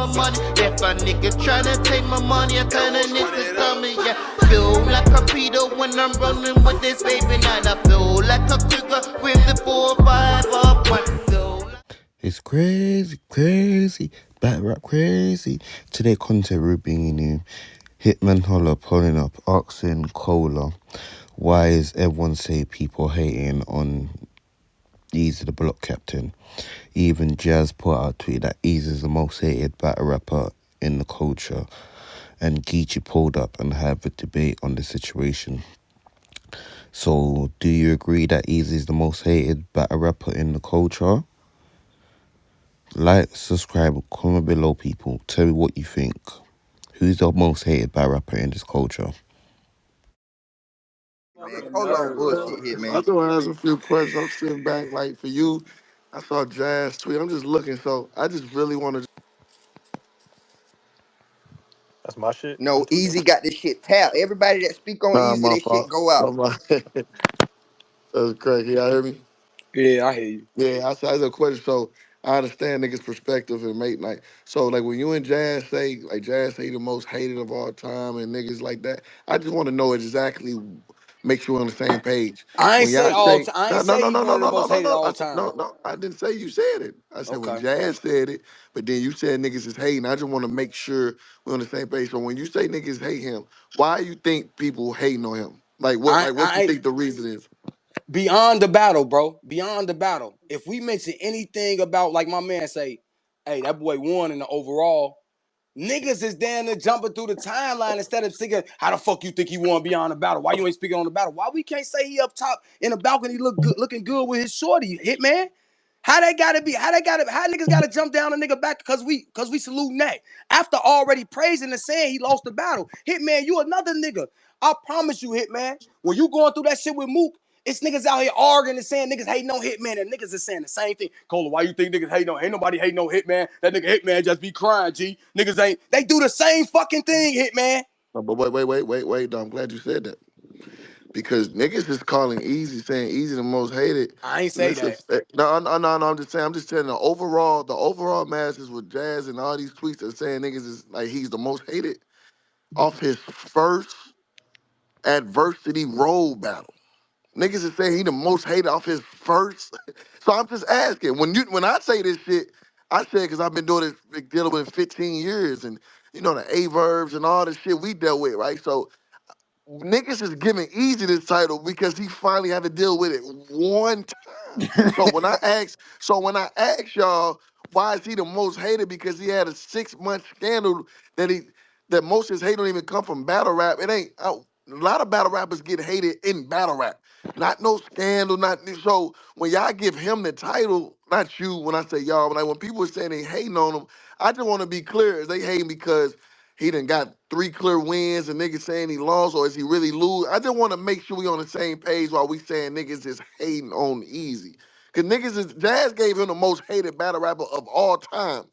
my money. If a nigga tryna take my money, I turn it into dummy. Yeah, feel like a Peter when I'm running with this baby night. I feel like a cougar with the 4-5 up one. It's crazy, crazy, battle rap crazy. Today content we're bringing you Hitman Holla pulling up, asking Cola, why is everyone say people hating on Eazy the block captain? Even Jazz put out a tweet that Eazy is the most hated battle rapper in the culture, and Geechi pulled up and have a debate on the situation. So, do you agree that Eazy is the most hated battle rapper in the culture? Like, subscribe, comment below, people. Tell me what you think. Who's the most hated battle rapper in this culture? Man, hold on, bullshit here, man. I do ask a few questions. I'm sitting back, like for you. I saw Jazz tweet. I'm just looking, so I just really want to. That's my shit. No, Eazy got this shit tapped. Everybody that speak on Nah, Eazy, my this shit fault. go out. That's crazy. Y'all hear me? Yeah, I hear you. Yeah, I said a question. So I understand niggas' perspective and mate like. So like when you and Jazz say like Jazz say the most hated of all time and niggas like that, I just want to know exactly. Make sure we're on the same page. I ain't When say y'all all say time. I no, ain't no, say no, he no, no, one of the no, no, most no, hated no. all I said time. no, no. I didn't say you said it. I said when Okay. Jazz said it, but then you said niggas is hating. I just want to make sure we're on the same page. So when you say niggas hate him, why you think people hating on him? Like what? Like what you I think the reason is? beyond the battle, bro. Beyond the battle. If we mention anything about, like my man say, hey, that boy won in the overall. Niggas is down there jumping through the timeline instead of thinking, how the fuck you think he won beyond the battle? Why you ain't speaking on the battle? Why we can't say he up top in the balcony looking good with his shorty, Hitman? How they gotta be? How niggas gotta jump down a nigga back because we salute that after already praising and saying he lost the battle? Hitman, you another nigga. I promise you, Hitman. When you going through that shit with Mook, it's niggas out here arguing and saying niggas hating on Hitman, and niggas is saying the same thing. Cola, why you think niggas hating on? Ain't nobody hating on Hitman. That nigga Hitman just be crying, G. Niggas ain't. They do the same fucking thing, Hitman. No, but wait. No, I'm glad you said that because niggas is calling Eazy, saying Eazy the most hated. I ain't say Listen, that. no. I'm just saying. I'm just telling the overall masses with Jazz and all these tweets are saying niggas is like he's the most hated off his first adversity roll battle. Niggas is saying he the most hated off his first. So I'm just asking. When I say this shit, I say because I've been doing this dealing with it 15 years and you know the A-verbs and all the shit we dealt with, right? So niggas is giving Eazy this title because he finally had to deal with it one time. So when I ask y'all why is he the most hated, because he had a 6-month scandal that most of his hate don't even come from battle rap. It ain't a lot of battle rappers get hated in battle rap. Not no scandal, not so when y'all give him the title, not you, when I say y'all, when people are saying they hating on him, I just want to be clear. Is they hating because he done got 3 clear wins and niggas saying he lost, or is he really lose? I just want to make sure we on the same page while we saying niggas is hating on Eazy. Cause niggas is Jazz gave him the most hated battle rapper of all time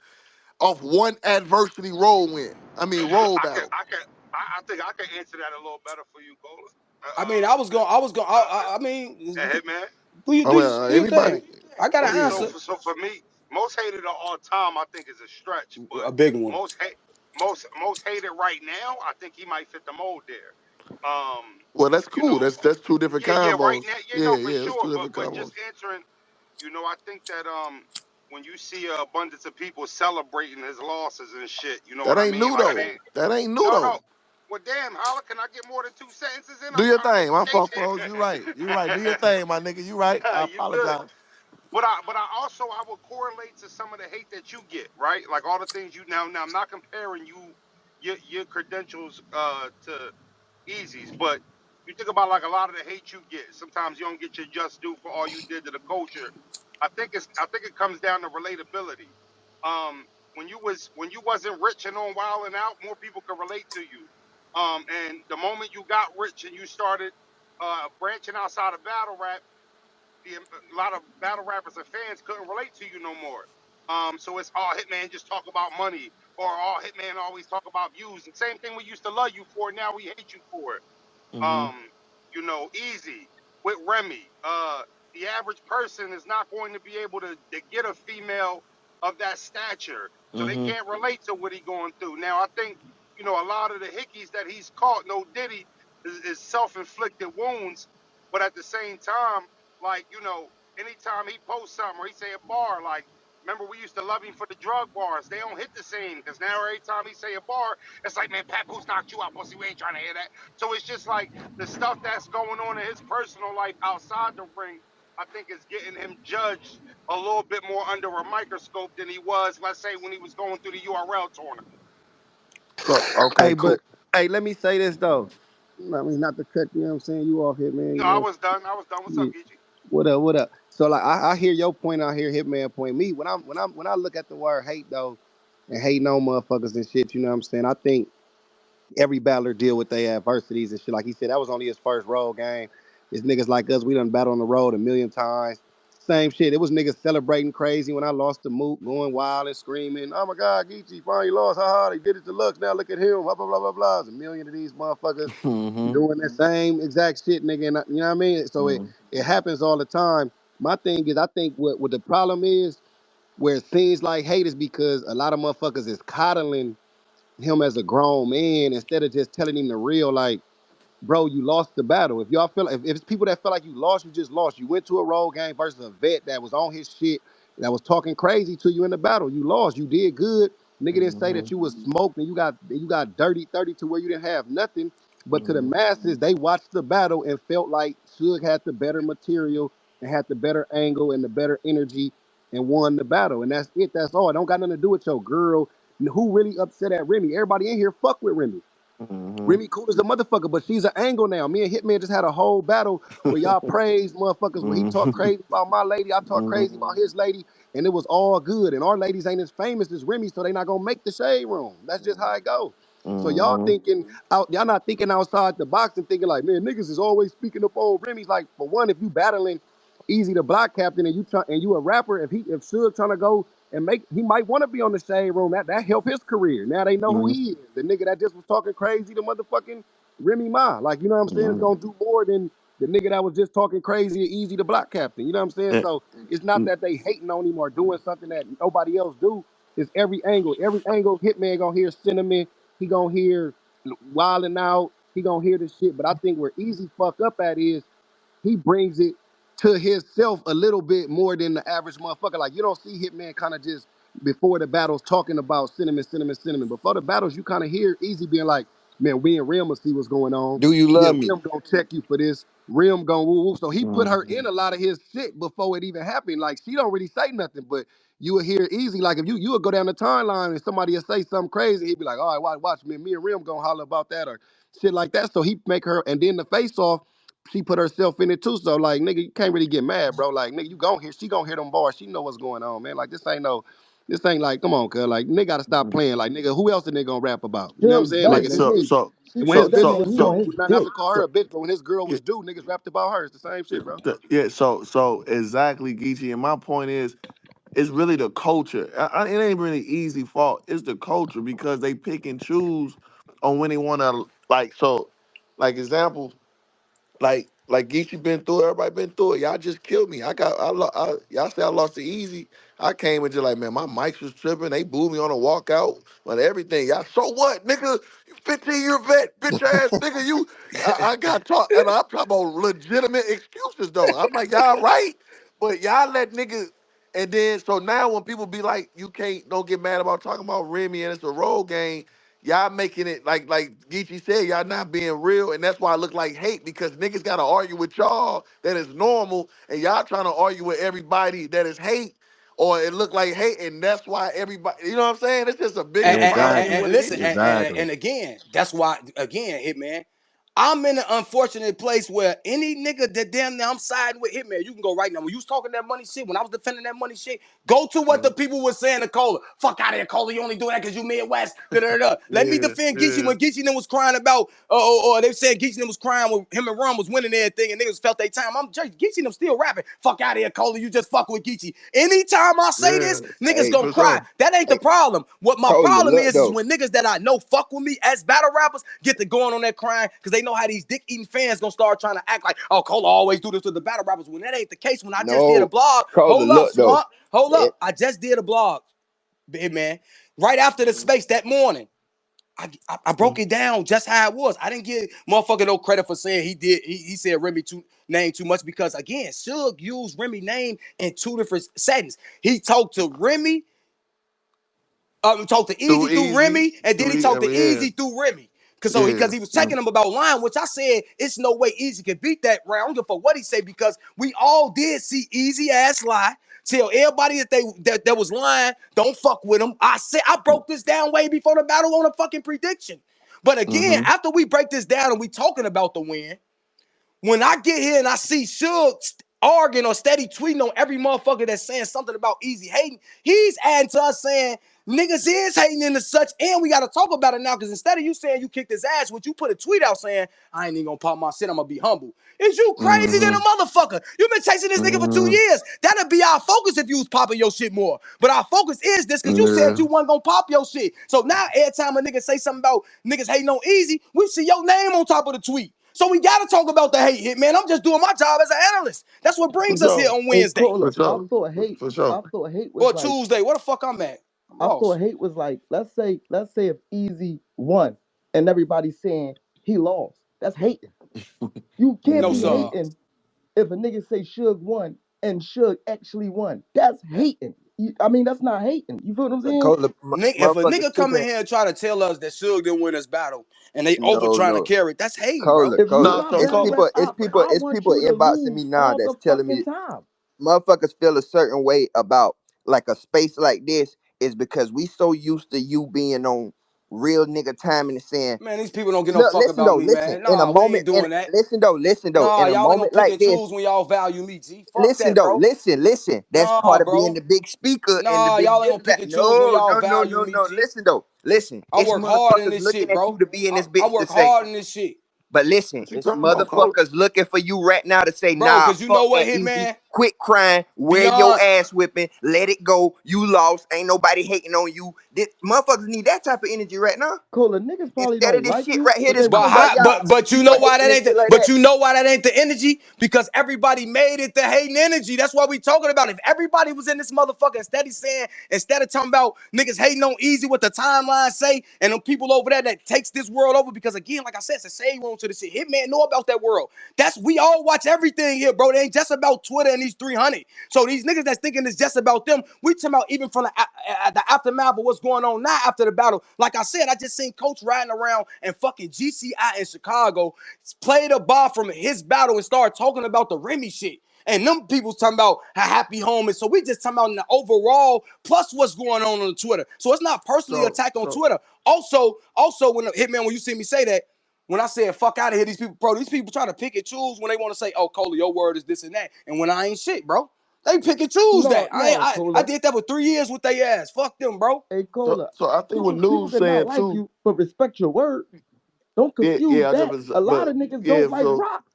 off one adversity roll win. I mean roll battle. I think I can answer that a little better for you, Cola. I mean, I was going. I mean, Hey, man. do I mean your anybody? thing. I got an Yeah. answer. So for me, most hated of all time, I think is a stretch, but A big one. most hate, most hated right now, I think he might fit the mold there. Well, that's You cool. know, That's 2 different yeah, right combos. now, Yeah, for that's sure. 2 different But just combos. answering, I think that when you see a abundance of people celebrating his losses and shit, you know what That I ain't mean? new Like though. they, That ain't new no. though. Well, damn, Holla, can I get more than 2 sentences in? Do I'm your trying to make thing. My a case fault, Froze. You right. You right. Do your here. thing, my nigga. You right. I You good. apologize. But I also I would correlate to some of the hate that you get, right? Like all the things you now I'm not comparing your credentials to Easy's, but you think about like a lot of the hate you get. Sometimes you don't get your just due for all you did to the culture. I think it comes down to relatability. When you wasn't rich and on Wild and Out, more people could relate to you. And the moment you got rich and you started branching outside of battle rap, a lot of battle rappers and fans couldn't relate to you no more. So it's all Hitman just talk about money, or all Hitman always talk about views. And same thing we used to love you for, now we hate you for it. Hmm. Easy with Remy. The average person is not going to be able to get a female of that stature, so they Mm-hmm. can't relate to what he's going through. Now, I think a lot of the hickeys that he's caught, no Diddy, is self-inflicted wounds, but at the same time, like anytime he posts something or he say a bar, like remember we used to love him for the drug bars. They don't hit the same because now every time he say a bar, it's like, man, Papoose knocked you out, pussy. We ain't trying to hear that. So it's just like the stuff that's going on in his personal life outside the ring, I think is getting him judged a little bit more under a microscope than he was, let's say, when he was going through the URL tournament. So okay, Hey, cool. but hey, let me say this though. I mean, not to cut, you know what I'm saying, you off here, man. No, You I know, was done. I was done. What's up, yeah, Geechi? what up, what up? So like, I hear your point, I hear Hitman point. Me, when I look at the word hate though, and hating on motherfuckers and shit, you know what I'm saying. I think every battler deal with their adversities and shit. Like he said, that was only his first road game. It's niggas like us, we done battle on the road a million times. Same shit. It was niggas celebrating crazy when I lost the Mook, going wild and screaming, "Oh my God, Geechi finally lost! Ha ha! They did it to Lux. Now look at him! Blah blah blah blah blah." There's a million of these motherfuckers Mm-hmm. doing the same exact shit, nigga. And you know what I mean? So it happens all the time. My thing is, I think what the problem is, where it seems like hate is because a lot of motherfuckers is coddling him as a grown man instead of just telling him the real, like, bro, you lost the battle. If y'all feel if it's people that feel like you lost, you just lost. You went to a road game versus a vet that was on his shit, that was talking crazy to you in the battle. You lost. You did good. Nigga didn't say Mm-hmm. that you was smoked and you got dirty 30 to where you didn't have nothing. But to the Mm-hmm. masses, they watched the battle and felt like Suge had the better material and had the better angle and the better energy and won the battle. And that's it. That's all. It don't got nothing to do with your girl. Who really upset at Remy? Everybody in here fuck with Remy. Mm-hmm. Remy cool as a motherfucker, but she's an angle now. Me and Hitman just had a whole battle where y'all praised motherfuckers, where he talked Mm-hmm. crazy about my lady, I talked crazy about his lady, and it was all good. And our ladies ain't as famous as Remy, so they not gonna make the shade room. That's just how it go. So y'all Mm-hmm. thinking out, y'all not thinking outside the box and thinking like, man, niggas is always speaking up on Remy's. Like, for one, if you battling Easy the block captain and you a rapper, if Suge trying to go and he might want to be on the shade room. That help his career. Now they know who Mm-hmm. he is. The nigga that just was talking crazy, the motherfucking Remy Ma. Like, you know what I'm saying? It's gonna do more than the nigga that was just talking crazy, Easy the block captain. You know what I'm saying? So it's not that they hating on him or doing something that nobody else do. It's every angle. Every angle, Hitman gonna hear sentiment. He gonna hear wilding out. He gonna hear this shit. But I think where Easy fuck up at is he brings it to himself a little bit more than the average motherfucker. Like, you don't see Hitman kind of just before the battles talking about cinnamon, cinnamon, cinnamon. Before the battles, you kind of hear Easy being like, man, we and Rim will see what's going on. Do you Yeah, love me? Rim gonna check you for this. Rim gonna woo woo. So he put Mm-hmm. her in a lot of his shit before it even happened. Like, she don't really say nothing, but you will hear Easy. Like, if you would go down the timeline and somebody will say something crazy, he'd be like, all right, watch me. Me and Rim gonna holler about that or shit like that. So he make her, and then the face off, she put herself in it too. So like, nigga, you can't really get mad, bro. Like, nigga, you gon' hear, she gonna hear them bars. She know what's going on, man. Like, this ain't like, come on, cuz. Like, nigga gotta stop playing. Like, nigga, who else are they gonna rap about? You know what I'm Still saying? Like, Yeah. don't if his to So me. so and He when his so said that bitch so man, was he so on due, his not dick. to call her so a bitch, but when his girl yeah. was due, niggas rapped about her. It's the same shit, bro. Yeah. So exactly, Geechee. And my point is, it's really the culture. It ain't really easy fault. It's the culture because they pick and choose on when they want to, like, so, like, example, like Geechee been through it, everybody been through it. Y'all just killed me. Y'all say I lost the Easy. I came and just like, man, my mics was tripping. They booed me on a walkout on everything. Y'all, so what, nigga? You 15-year vet, bitch ass nigga. I got taught, and I'm talking about legitimate excuses though. I'm like, y'all right, but y'all let niggas. And then so now when people be like, don't get mad about talking about Remy and it's a road game. Y'all making it like Geechee said, y'all not being real, and that's why I look like hate because niggas gotta argue with y'all that is normal, and y'all trying to argue with everybody that is hate, or it look like hate, and that's why everybody, you know what I'm saying? It's just a bigger problem than Exactly. what it Listen, is. Exactly. and again, that's why, again, Hitman, I'm in an unfortunate place where any nigga that damn near I'm siding with Hitman, you can go right now. When you was talking that money shit, when I was defending that money shit, go to what the people were saying to Cola. Fuck out of here, Cola. You only do that because you Midwest. Da, da, da. Let me Yeah, defend Geechee yeah, when Geechee then was crying about, they said Geechee then was crying when him and Rum was winning everything and niggas felt their time. I'm Geechee them still rapping. Fuck out of here, Cola. You just fuck with Geechee. Anytime I say yeah. this, niggas Hey, gonna For cry. sure. That ain't the hey, problem. What my Cola, problem look is though. when niggas that I know fuck with me as battle rappers get to going on that crying because they know how these dick eating fans gonna start trying to act like, oh, Cola always do this to the battle rappers. When that ain't the case, when I just did a No, blog, Cola, hold up, look though. Swamp. Hold up. I just did a blog, man. Right after the space that morning. I broke it down just how it was. I didn't give motherfucker no credit for saying he did. He said Remy name too much because again, Suge used Remy name in two different settings. He talked to Remy, talked to Too Eazy through easy. Remy, and then Too he easy. I talked to mean, yeah. Eazy through Remy. Because Yeah. he was checking him about lying, which I said it's no way Eazy can beat that round. I don't give a fuck what he say because we all did see Eazy ass lie. Tell everybody that was lying, don't fuck with him. I said I broke this down way before the battle on a fucking prediction. But again, after we break this down and we talking about the win, when I get here and I see Suge arguing or steady tweeting on every motherfucker that's saying something about Eazy hating, he's adding to us saying niggas is hating into such, and we got to talk about it now because instead of you saying you kicked his ass, would you put a tweet out saying I ain't even gonna pop my shit, I'm gonna be humble? Is you crazy than a motherfucker? You been chasing this nigga for 2 years. That'd be our focus if you was popping your shit more. But our focus is this because you said Yeah. you wasn't gonna pop your shit. So now every time a nigga say something about niggas hating on Eazy, we see your name on top of the tweet. So we gotta talk about the hate hit, man. I'm just doing my job as an analyst. That's what For brings us here sure. on Hey, Wednesday. For Cola, sure. For sure. I thought hate was Or like, Tuesday. Where the fuck I'm at? I'm I thought lost. hate was like, let's say if Easy won and everybody's saying he lost. That's hating. You can't No, be sir. hating if a nigga say Suge won and Suge actually won. That's hating. I mean, that's not hating. You feel what I'm saying? Cola, If a motherfuckers nigga come in tripping. here and try to tell us that Suge didn't win this battle and they over No, trying to no. carry it, that's hating, bro. If you Nah, my so It's battle Cole. rap people, it's op, people, I it's want people you to inboxing me lose now all that's the telling me fucking time. motherfuckers feel a certain way about like a space like this is because we so used to you being on real nigga timing and saying, Man, these people don't give no look, fuck listen about though, me, listen, man. in a Nah, we moment, ain't and doing that. listen though, Nah, in a y'all ain't gonna moment pick like and this, choose when y'all value me, G. Fuck that, bro. listen. That's Nah, part of being bro. the big speaker and the Nah, big y'all ain't this gonna and pick that. and choose when y'all value me, No. G. Listen though, listen. I It's work hard in motherfuckers this looking shit, at you bro. to be in this I bitch to work say. hard in this shit. But listen, What you it's talking about, Cole? motherfuckers looking for you right now to say, Bro, nah, cause you know fuck what, that Easy. Hitman? Quit crying. Wear your Beyond ass whipping. Let it go. You lost. Ain't nobody hating on you. Motherfuckers need that type of energy right now. Cola, niggas probably Instead of don't this like shit you, right here, but they this But want kumbaya, you. how, but you people know why hating that and ain't shit the, like but that. you know why that ain't the energy? Because everybody made it the hating energy. That's what we talking about. If everybody was in this motherfucker instead of talking about niggas hating on Easy what the timeline say, and them people over there that takes this world over, because again, like I said, it's a save room to the shit. Hitman know about that world. That's we all watch everything here, bro. It ain't just about Twitter and these 300. So these niggas that's thinking it's just about them, we talking about even from the aftermath of what's going on now after the battle. Like I said, I just seen Coach riding around and fucking GCI in Chicago played a bar from his battle and started talking about the Remy shit. And them people talking about how happy home is. So we just talking about in the overall, plus what's going on Twitter. So it's not personally So, attack on so, Twitter. Also, when Hitman, when you see me say that, when I said fuck out of here, these people, bro, these people try to pick and choose when they want to say, oh, Cole, your word is this and that. And when I ain't shit, bro. They pick and choose No, that. no, I Cola. did that for 3 years with they ass. Fuck them, bro. Hey, Cola. so I think what People news can not saying like too. you, but respect your word. Don't Yeah, confuse yeah. I that. just, A lot but of niggas yeah. don't like So rock,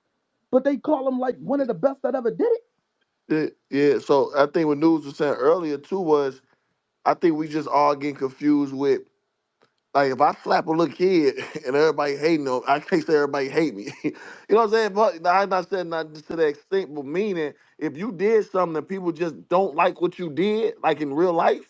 but they call him like one of the best that ever did it. yeah. So I think what news was saying earlier too was I think we just all getting confused with like if I slap a little kid and everybody hating on, I can't say everybody hate me. You know what I'm saying? But I'm not saying not just to the extent, but meaning if you did something and people just don't like what you did, like in real life,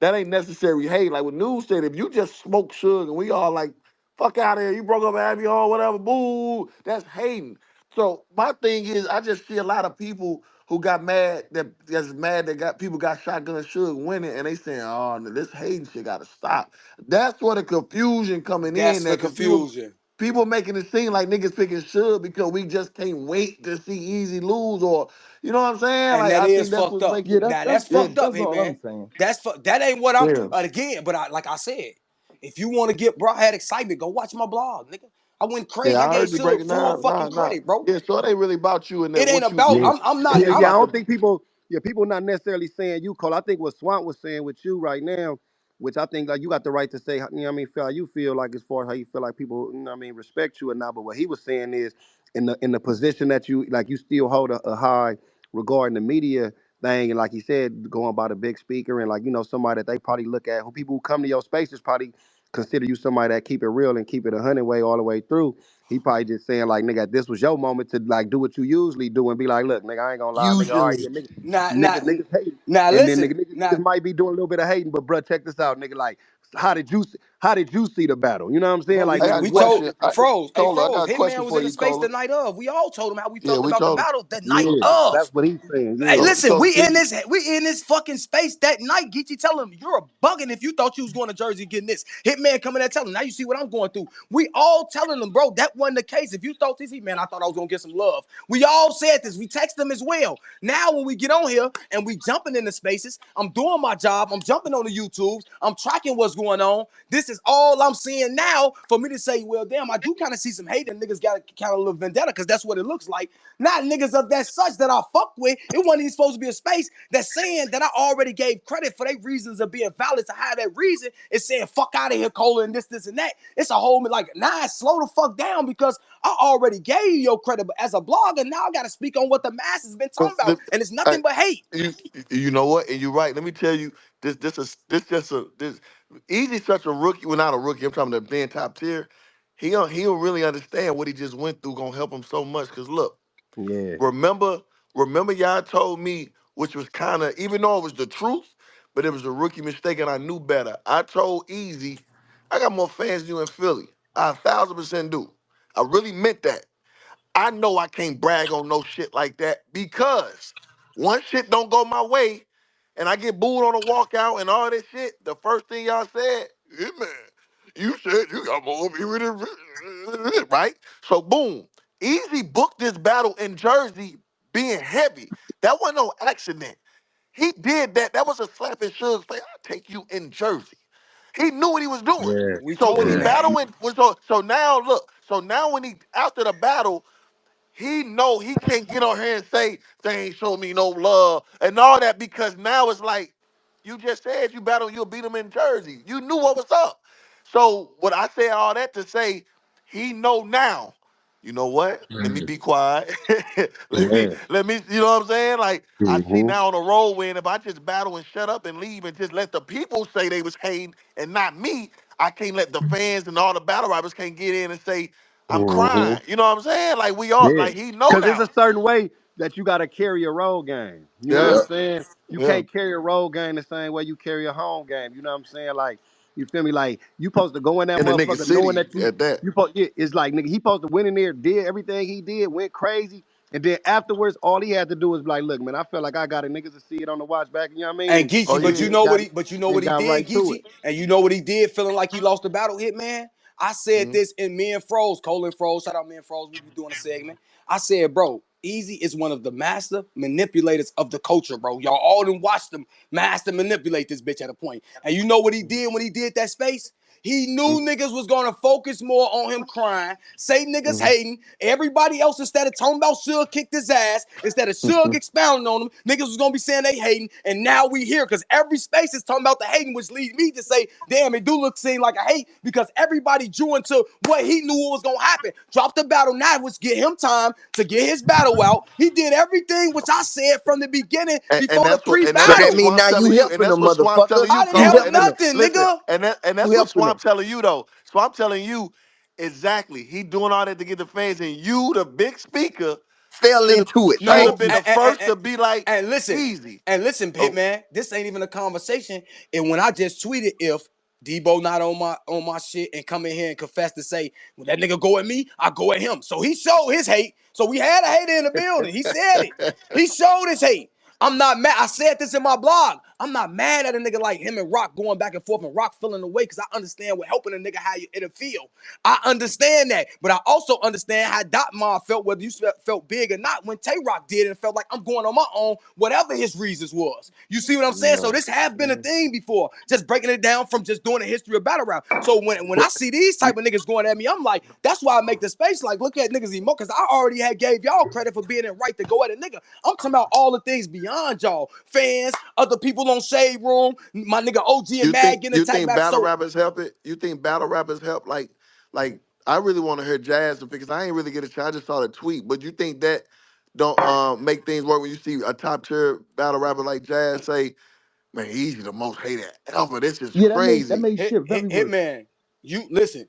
that ain't necessary hate. Like what News said, if you just smoke sugar and we all like, fuck out of here, you broke up Abby Hall, whatever, boo, that's hating. So my thing is, I just see a lot of people who got mad that's mad that got people got shotgun sugar winning, and they saying, oh, no, this hating shit got to stop. That's where the confusion coming in. That's the That cause people confusion. people making it seem like niggas picking sugar because we just can't wait to see Easy lose, or you know what I'm saying? And Like that I is think that's fucked what's up. Yeah, making. that's Now that's that's Yeah, that's fucked up, that's hey all I'm man. saying. That ain't what I'm yeah. but again, like I said, if you want to get bro, I had excitement, go watch my blog, nigga. I went Yeah, crazy. I I gave heard you Suge breaking full down. Nah, fucking nah. credit, bro. Yeah, so it ain't really about you and that It ain't what you about Yeah, did. I'm not It's yeah. I about don't the think people. Yeah, people not necessarily saying you, Cole. I think what Swamp was saying with you right now, which I think like you got the right to say. You know what I mean? Feel how you feel like as far as how you feel like people, you know what I mean, respect you or not. But what he was saying is in the position that you like, you still hold a high regarding the media thing, and like he said, going by the big speaker and like somebody that they probably look at, who people who come to your spaces probably consider you somebody that keep it real and keep it 100 way all the way through. He probably just saying like, nigga, this was your moment to like do what you usually do and be like, look, nigga, I ain't gonna lie, nigga. All right, Usually. yeah, nigga, Now, now, niggas hating, now, and then listen. niggas Now, might be doing a little bit of hating, but bruh, check this out, nigga. Like, how did you see the battle? You know what I'm saying? bro, Like, I got nigga, a we what? told question. Hey Cola, I got Froze, a question Hitman was for in the you, space the Cola. night of. We all told him how we Yeah, felt we about the told him. battle the night Yeah, of. that's what he's saying. Hey, Yeah. listen, So see, we in this fucking space that night. Geechi tell him you're a bugging if you thought you was going to Jersey getting this. Hitman coming there telling him, now you see what I'm going through. We all telling them, bro, that wasn't the case. If you thought this, man, I thought I was gonna get some love. We all said this. We text them as well. Now when we get on here and we jumping in the spaces, I'm doing my job. I'm jumping on the YouTubes. I'm tracking what's going on. This is all I'm seeing now for me to say, well, damn, I do kind of see some hate and niggas got kind of a little vendetta because that's what it looks like. Not niggas of that such that I fuck with. It wasn't even supposed to be a space that's saying that I already gave credit for their reasons of being valid to have that reason. It's saying fuck out of here, Cola, and this, and that. It's a whole like, nah, slow the fuck down because I already gave you your credit. But as a blogger, now I gotta speak on what the masses been talking cause about. And it's I, nothing but hate. you you know what? And you're right. Let me tell you, this just a this Easy such a rookie. Well, not a rookie. I'm talking about being top tier. He don't really understand what he just went through. Gonna help him so much. Cause look, Yeah. remember remember y'all told me, which was kind of, even though it was the truth, but it was a rookie mistake and I knew better. I told Easy, I got more fans than you in Philly. I 1,000% do. I really meant that. I know I can't brag on no shit like that because once shit don't go my way and I get booed on a walkout and all this shit, the first thing y'all said, yeah, man, you said you got more people than right? So boom, Easy booked this battle in Jersey being heavy. That wasn't no accident. He did that. That was a slap in Suge's face. I'll take you in Jersey. He knew what he was doing. Yeah. We So when told he him Yeah. that. battling, so now look, so now when he after the battle, he know he can't get on here and say they ain't show me no love and all that because now it's like you just said you battle, you'll beat him in Jersey. You knew what was up. So what I say all that to say, he know now. You know what? Let me be quiet. Yeah. let me, you know what I'm saying? Like I see Mm-hmm. now on the road when if I just battle and shut up and leave and just let the people say they was hating and not me, I can't let the fans and all the battle rappers can't get in and say I'm Mm-hmm. crying. You know what I'm saying? Like we all Yeah, like he know because there's a now. certain way that you got to carry a road game. You know what Yeah, I'm saying? You yeah. can't carry a road game the same way you carry a home game. You know what I'm saying? Like, you feel me? Like, you supposed to go in that In the nigga motherfucker knowing city that at that. yeah, it's like, nigga, he supposed to win in there, did everything he did, went crazy. And then afterwards, all he had to do was be like, look, man, I felt like I got it. Niggas to see it on the watch back. You know what I mean? And Oh Geechi, And but yeah. you know what got he, but you know and what he got did, right to it. Geechi, and you know what he did, feeling like he lost the battle, Hitman. I said Mhm. this in me and Froze, Cole and Froze. Shout out me and Froze. We be doing a segment. I said, bro, Easy is one of the master manipulators of the culture, bro. Y'all all done watched him master manipulate this bitch at a point. And you know what he did when he did that space? He knew niggas was gonna focus more on him crying, say niggas Mhm. hating. Everybody else, instead of talking about Suge kicked his ass, instead of Suge expounding on him, niggas was gonna be saying they hating. And now we here because every space is talking about the hating, which leads me to say, damn, it do look seem like a hate because everybody drew into what he knew what was gonna happen. Drop the battle now, which get him time to get his battle out. He did everything which I said from the beginning And before the that's what So that that's pre-battle. mean Swamp now you telling you, and helping that's them what Swamp motherfucker. telling you, I didn't You help Cola. And helping that, them. nothing, listen, nigga. and You that's what helping Swamp them. telling you though. Swamp telling you exactly. He doing all that to get the fans, and you, the big speaker, Fell should have into it. should No, have been the first to be like and listen, Easy. Oh, Hitman, this ain't even a conversation. And when I just tweeted, if Debo not on my shit and come in here and confess to say, when that nigga go at me, I go at him. So he showed his hate. So we had a hater in the building. He said it. He showed his hate. I'm not mad. I said this in my blog. I'm not mad at a nigga like him and Rock going back and forth and Rock feeling away because I understand what helping a nigga how you it'll feel. I understand that. But I also understand how Dot Mom felt, whether you felt big or not, when Tay Rock did and felt like I'm going on my own, whatever his reasons was. You see what I'm saying? So no. this have been a thing before, just breaking it down from just doing a history of battle rap. So when I But see these type of niggas going at me, I'm like, that's why I make the space like, look at niggas emo, because I already had gave y'all credit for being in right to go at a nigga. I'm talking about all the things beyond y'all. Fans, other people on Shade Room, my nigga OG and Mag getting you attacked think back. battle So rappers help it? You think battle rappers help? Like I really want to hear Jazz because I ain't really get a chance. I just saw the tweet, but you think that don't make things work when you see a top tier battle rapper like Jazz say, "Man, Easy the most hated ever. This is Yeah, that made crazy." shit very worse. Hitman, you listen.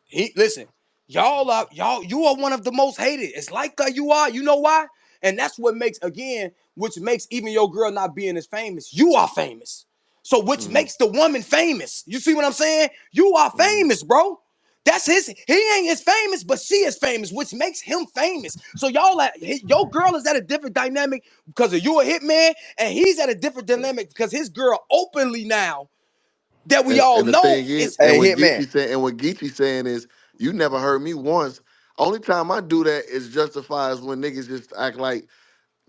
He listen. You are one of the most hated. It's like you are. You know why? And that's what makes, again, which makes even your girl not being as famous. You are famous. So which makes the woman famous. You see what I'm saying? You are famous, bro. That's he ain't as famous, but she is famous, which makes him famous. So your girl is at a different dynamic because of you a hitman, and he's at a different dynamic because his girl openly now that we all And the know thing is, is Hey, Hitman. And what Geechi saying is, you never heard me once. Only time I do that is justifies when niggas just act like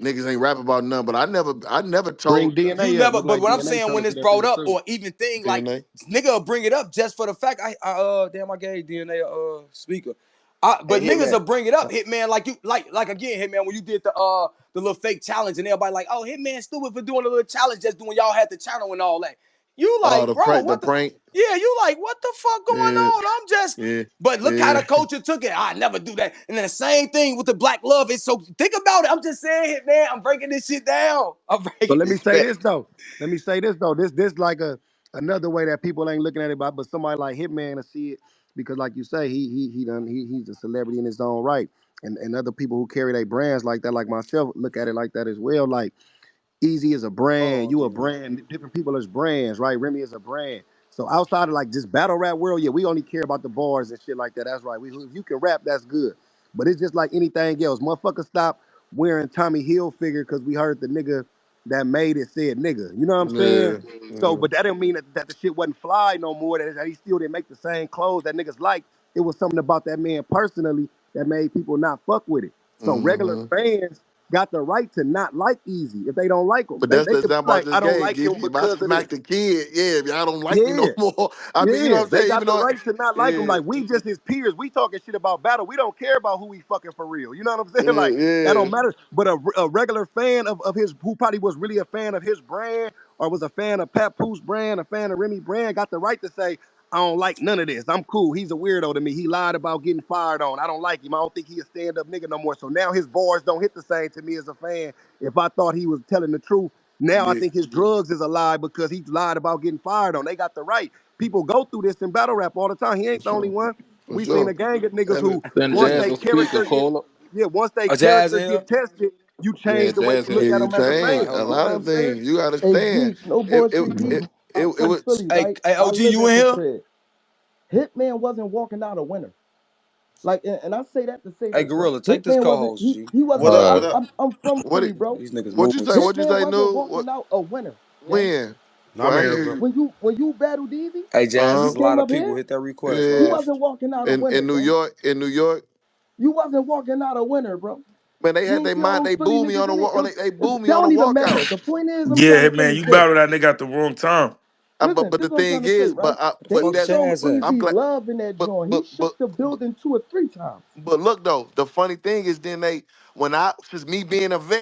niggas ain't rap about nothing. But I never Bring told you DNA up. never, Look but like what I'm DNA saying telling when us it's that brought shit up too. or even thing like DNA. nigga will bring it up just for the fact damn I gave DNA speaker. Hey, But niggas will Hitman. bring it up, Hitman, like you like again, Hitman, when you did the little fake challenge and everybody like, oh, Hitman stupid for doing a little challenge just doing y'all had the channel and all that. You Oh, like, the bro, prank, the what the prank. yeah, you like, what the fuck going Yeah, on? I'm just yeah, but look how yeah. the culture took it. I never do that. And then the same thing with the black love. It's so think about it. I'm just saying, Hitman, I'm breaking this shit down. I'm But breaking let me say Respect. this though. Let me say this though. This like another way that people ain't looking at it, but somebody like Hitman to see it because, like you say, he's a celebrity in his own right, and other people who carry their brands like that, like myself, look at it like that as well. Like Easy is a brand. oh You a damn. brand. Different people is brands, right? Remy is a brand. So outside of like just battle rap world, yeah, we only care about the bars and shit like that. That's right. If you can rap, that's good. But it's just like anything else. Motherfuckers stop wearing Tommy Hilfiger because we heard the nigga that made it said nigga. You know what I'm saying? Yeah, So, yeah. but that didn't mean that the shit wasn't fly no more. That he still didn't make the same clothes that niggas like. It was something about that man personally that made people not fuck with it. So regular Mm-hmm. fans got the right to not like Easy if they don't like him. But They, that's they the could be example I like, I just don't gave, like him Geechi. If I because of this. smack the kid, yeah, if y'all don't like me no Yeah, more, I mean, you know what yeah. I'm They saying? Even got the though, right to not like him. yeah, Like we just his peers. We talking shit about battle. We don't care about who he fucking for real. You know what I'm saying? yeah, Like that yeah. don't matter. But a regular fan of his who probably was really a fan of his brand or was a fan of Papoose brand, a fan of Remy brand, got the right to say, I don't like none of this. I'm cool. He's a weirdo to me. He lied about getting fired on. I don't like him. I don't think he a stand-up nigga no more. So now his bars don't hit the same to me as a fan. If I thought he was telling the truth, now I Yeah, think his drugs is a lie because he lied about getting fired on. They got the right. People go through this in battle rap all the time. He for ain't the only sure, one. for We seen a sure. gang of niggas And who Then once Jazz they will speak a character get caller. once they A jazz character in here? get tested, you Yeah, change the way Jazz you in look here. at you them as a All right, change fan. a hold You on. know lot what of I'm saying? things. You Hey, understand? Geech, no It, it, bullshit, Geech. it, it, I'm it from was. Philly, Hey, right? hey, I OG, live you at in the here? crib. Hitman wasn't walking out a winner. Like, and I say that to say Hey, this, bro. Gorilla, take this Hitman wasn't. co-host, He G. he wasn't. What up? What I'm up? I'm I'm from What? Philly, bro. These niggas What you moving say? too What you Hitman say? wasn't New? walking What? out a winner, gang. When? No, Well, I'm I in ain't here, hear bro. you. When you battled Easy Hey, Uh Jazz, and there's you huh. a lot came of up people here, hit that request, you Yeah. bro. wasn't walking out a winner, In New gang. York, You wasn't walking out a winner, bro. man, they You had ain't their see all mind. them They Philly booed me on niggas the in it. walk. They That booed me on the don't even matter. walkout. The point is, I'm trying Yeah, to say man, is you this. battled that nigga at the wrong time. Listen, But this the is what I'm thing trying to say, is, right? Where the They fuck that showed Jazz at? I'm Easy glad. love in that But joint. He but shook but the building 2 or 3 times. but look though, the funny thing is, then since me being a vet.